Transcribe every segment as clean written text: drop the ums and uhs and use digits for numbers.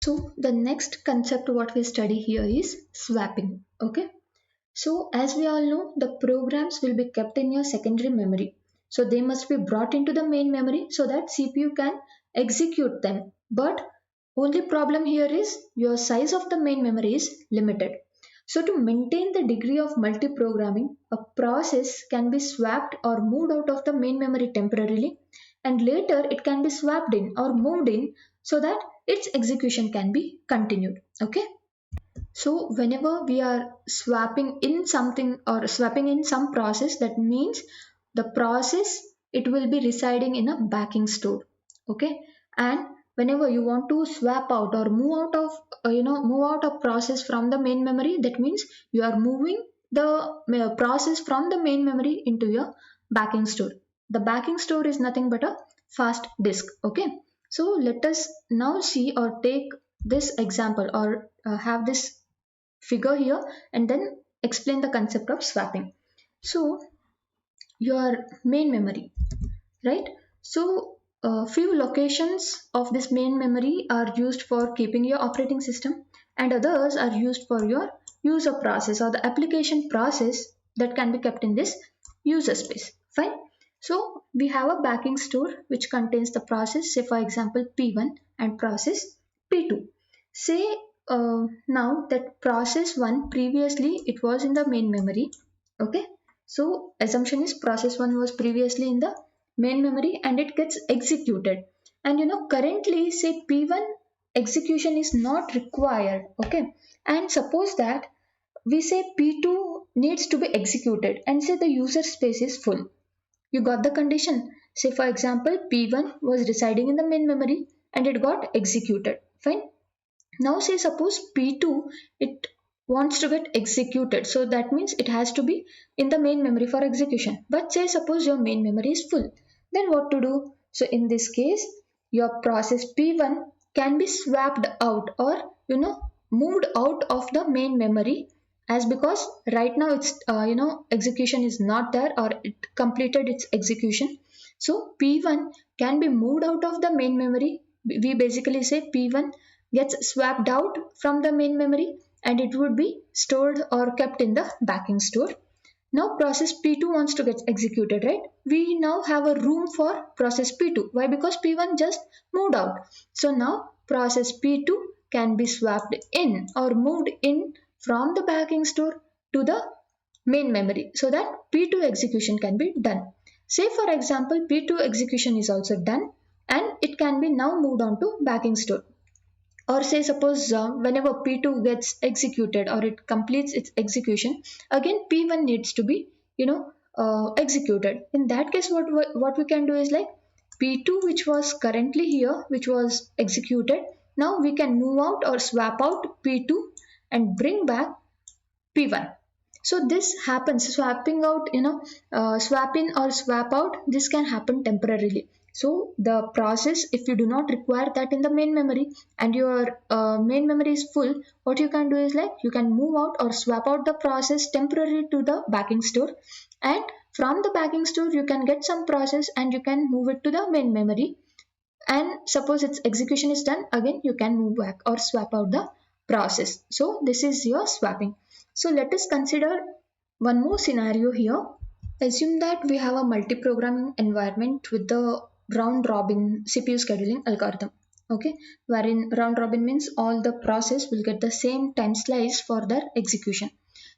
So the next concept what we study here is swapping. Okay. So as we all know, the programs will be kept in your secondary memory. So they must be brought into the main memory so that CPU can execute them. But only problem here is your size of the main memory is limited. So to maintain the degree of multiprogramming, a process can be swapped or moved out of the main memory temporarily, and later it can be swapped in or moved in so that its execution can be continued. Okay. So whenever we are swapping in something or swapping in some process, that means the process it will be residing in a backing store. Okay. And whenever you want to swap out or move out of move out a process from the main memory, that means you are moving the process from the main memory into your backing store. The backing store is nothing but a fast disk. Okay. So let us now see or take this example or have this figure here and then explain the concept of swapping. So your main memory, right? So few locations of this main memory are used for keeping your operating system, and others are used for your user process or the application process that can be kept in this user space. Fine. So we have a backing store which contains the process, say for example P1 and process P2. Say now that process 1 previously it was in the main memory. Okay. So assumption is process 1 was previously in the main memory and it gets executed. And currently say P1 execution is not required. Okay. And suppose that we say P2 needs to be executed and say the user space is full. You got the condition. Say for example P1 was residing in the main memory and it got executed. Fine. Now say suppose P2 it wants to get executed. So that means it has to be in the main memory for execution. But say suppose your main memory is full. Then what to do? So in this case, your process P1 can be swapped out or moved out of the main memory, as because right now it's execution is not there or it completed its execution. So P1 can be moved out of the main memory. We basically say P1 gets swapped out from the main memory and it would be stored or kept in the backing store. Now process P2 wants to get executed, right? We now have a room for process P2. Why? Because P1 just moved out. So now process P2 can be swapped in or moved in from the backing store to the main memory so that P2 execution can be done. Say for example P2 execution is also done and it can be now moved on to backing store. Or say suppose whenever P2 gets executed or it completes its execution, again P1 needs to be executed. In that case what we can do is like P2 which was currently here which was executed, now we can move out or swap out P2 and bring back P1. So this happens swapping out, swap in or swap out. This can happen temporarily. So the process, if you do not require that in the main memory and your main memory is full, what you can do is like you can move out or swap out the process temporarily to the backing store, and from the backing store you can get some process and you can move it to the main memory, and suppose its execution is done, again you can move back or swap out the process. So this is your swapping. So let us consider one more scenario here. Assume that we have a multi-programming environment with the round robin CPU scheduling algorithm. Okay, wherein round robin means all the process will get the same time slice for their execution.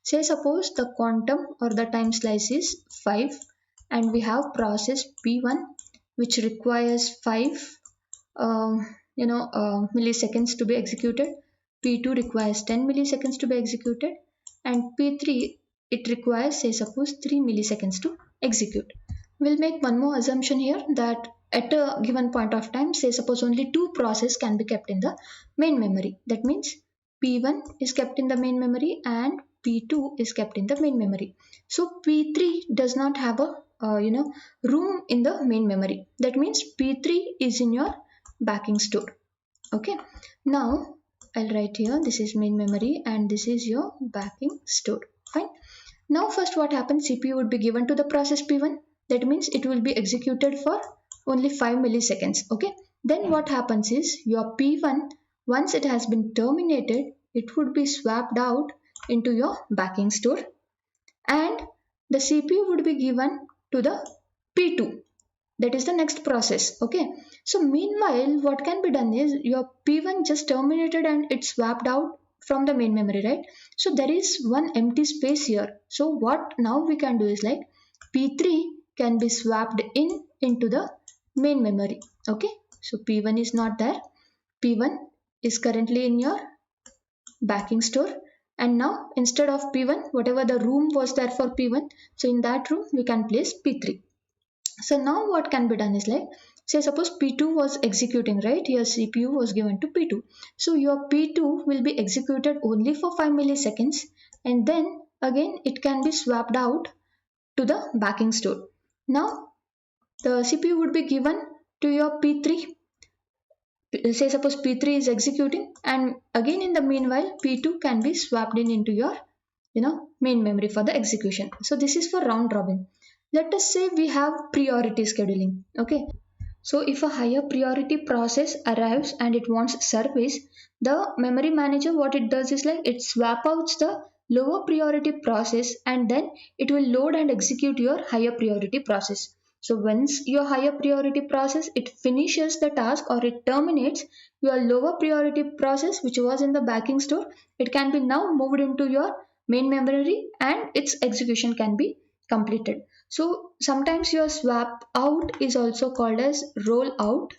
Say suppose the quantum or the time slice is 5 and we have process P1 which requires 5 milliseconds to be executed. P2 requires 10 milliseconds to be executed, and P3 it requires say suppose 3 milliseconds to execute. We'll make one more assumption here that at a given point of time, say suppose only two processes can be kept in the main memory. That means P1 is kept in the main memory and P2 is kept in the main memory. So P3 does not have a room in the main memory. That means P3 is in your backing store. Okay, now I'll write here this is main memory and this is your backing store. Fine. Now first what happens, CPU would be given to the process P1. That means it will be executed for only 5 milliseconds. Okay, then what happens is your P1 once it has been terminated, it would be swapped out into your backing store, and the CPU would be given to the P2. That is the next process. Okay, so meanwhile what can be done is your P1 just terminated and it's swapped out from the main memory, right? So there is one empty space here. So what now we can do is like P3 can be swapped in into the main memory. Okay, so P1 is not there. P1 is currently in your backing store, and now instead of P1, whatever the room was there for P1, so in that room we can place P3. So now what can be done is like, say suppose P2 was executing, right? Your CPU was given to P2. So your P2 will be executed only for 5 milliseconds, and then again it can be swapped out to the backing store. Now the CPU would be given to your P3. Say suppose P3 is executing, and again in the meanwhile P2 can be swapped in into your main memory for the execution. So this is for round robin. Let us say we have priority scheduling. Okay, so if a higher priority process arrives and it wants service, the memory manager what it does is like it swap outs the lower priority process, and then it will load and execute your higher priority process. So once your higher priority process it finishes the task or it terminates, your lower priority process which was in the backing store, it can be now moved into your main memory and its execution can be completed. So sometimes your swap out is also called as roll out.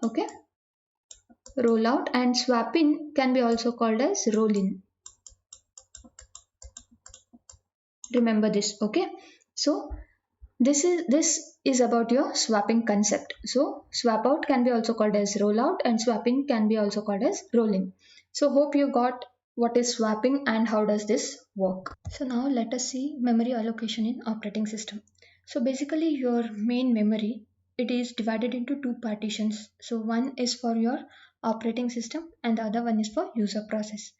Okay, roll out, and swap in can be also called as roll in. Remember this. Okay, so this is about your swapping concept. So swap out can be also called as roll out, and swap in can be also called as roll in. So hope you got what is swapping and how does this work. So now let us see memory allocation in operating system. So basically your main memory, it is divided into two partitions. So one is for your operating system and the other one is for user process.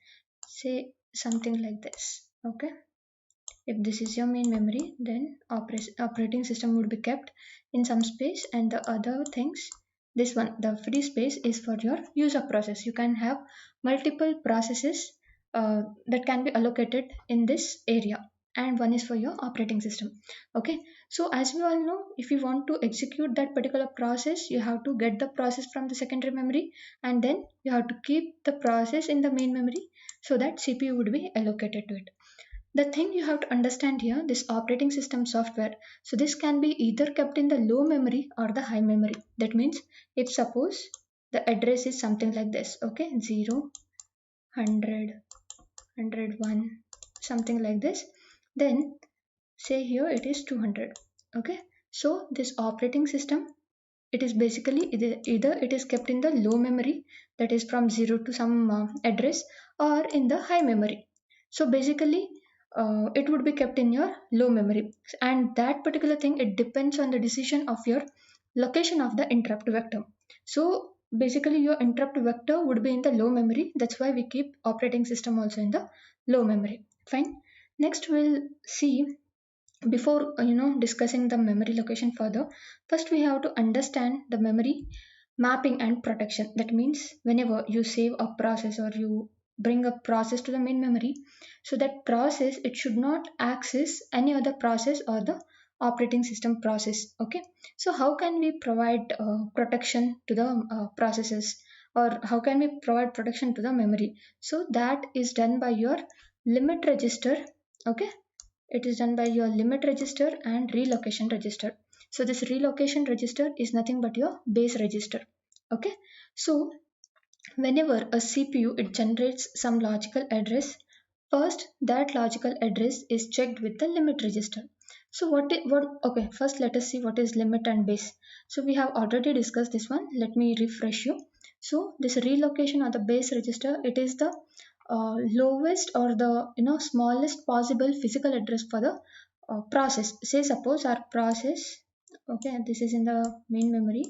Say something like this. Okay, if this is your main memory, then operating system would be kept in some space, and the other things, this one, the free space, is for your user process. You can have multiple processes that can be allocated in this area, and one is for your operating system. Okay, so as we all know, if you want to execute that particular process, you have to get the process from the secondary memory, and then you have to keep the process in the main memory so that CPU would be allocated to it. The thing you have to understand here, this operating system software, so this can be either kept in the low memory or the high memory. That means if suppose the address is something like this, okay, 0, 100, 101, something like this, then say here it is 200. Okay, so this operating system, it is basically either it is kept in the low memory, that is from 0 to some address, or in the high memory. So basically it would be kept in your low memory, and that particular thing, it depends on the decision of your location of the interrupt vector. So basically your interrupt vector would be in the low memory, that's why we keep operating system also in the low memory. Fine, next we'll see, before discussing the memory location further, first we have to understand the memory mapping and protection. That means whenever you save a process or you bring a process to the main memory, so that process, it should not access any other process or the operating system process. Okay, so how can we provide protection to the processes, or how can we provide protection to the memory? So that is done by your limit register. Okay, it is done by your limit register and relocation register. So this relocation register is nothing but your base register. Okay, so whenever a CPU it generates some logical address, first that logical address is checked with the limit register. So okay, first let us see what is limit and base. So we have already discussed this one, let me refresh you. So this relocation or the base register, it is the lowest or the smallest possible physical address for the process. Say suppose our process, okay, this is in the main memory.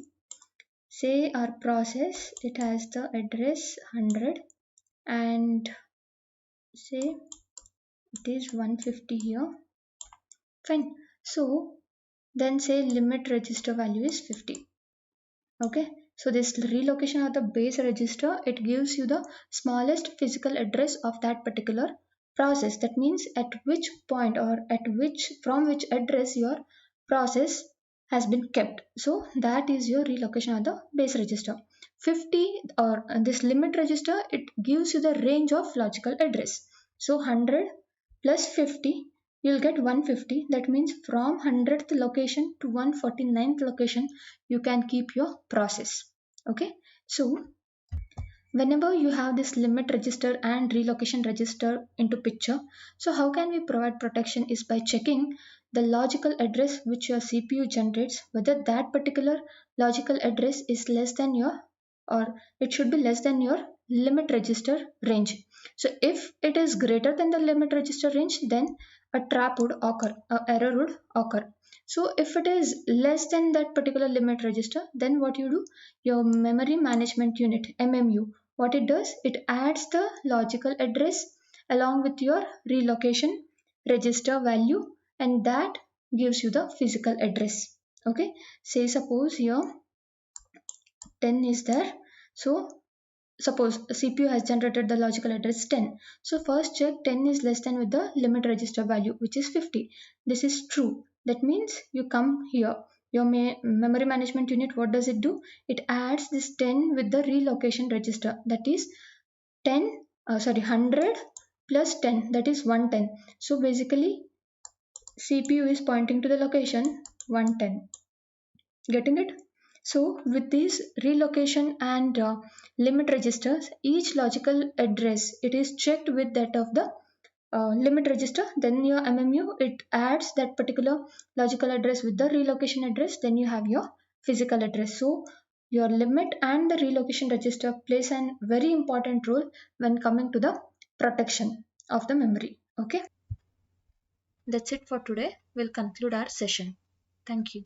Say our process, it has the address 100, and say it is 150 here. Fine, so then say limit register value is 50. Okay, So this relocation of the base register, it gives you the smallest physical address of that particular process. That means at which point or from which address your process has been kept. So that is your relocation of the base register. 50 or this limit register, it gives you the range of logical address. So 100 plus 50, you'll get 150. That means from 100th location to 149th location you can keep your process. Okay, so whenever you have this limit register and relocation register into picture, so how can we provide protection is by checking the logical address which your CPU generates, whether that particular logical address is less than your, or it should be less than your limit register range. So if it is greater than the limit register range, then a trap would occur, a error would occur. So if it is less than that particular limit register, then what you do, your memory management unit, MMU, what it does, it adds the logical address along with your relocation register value, and that gives you the physical address. Okay, say suppose here 10 is there. So suppose CPU has generated the logical address 10. So first check 10 is less than with the limit register value, which is 50. This is true. That means you come here. Your memory management unit, what does it do? It adds this 10 with the relocation register. That is 100 plus 10, that is 110. So basically CPU is pointing to the location 110. Getting it? So with these relocation and limit registers, each logical address, it is checked with that of the limit register. Then your MMU, it adds that particular logical address with the relocation address. Then you have your physical address. So your limit and the relocation register plays a very important role when coming to the protection of the memory. Okay, that's it for today. We'll conclude our session. Thank you.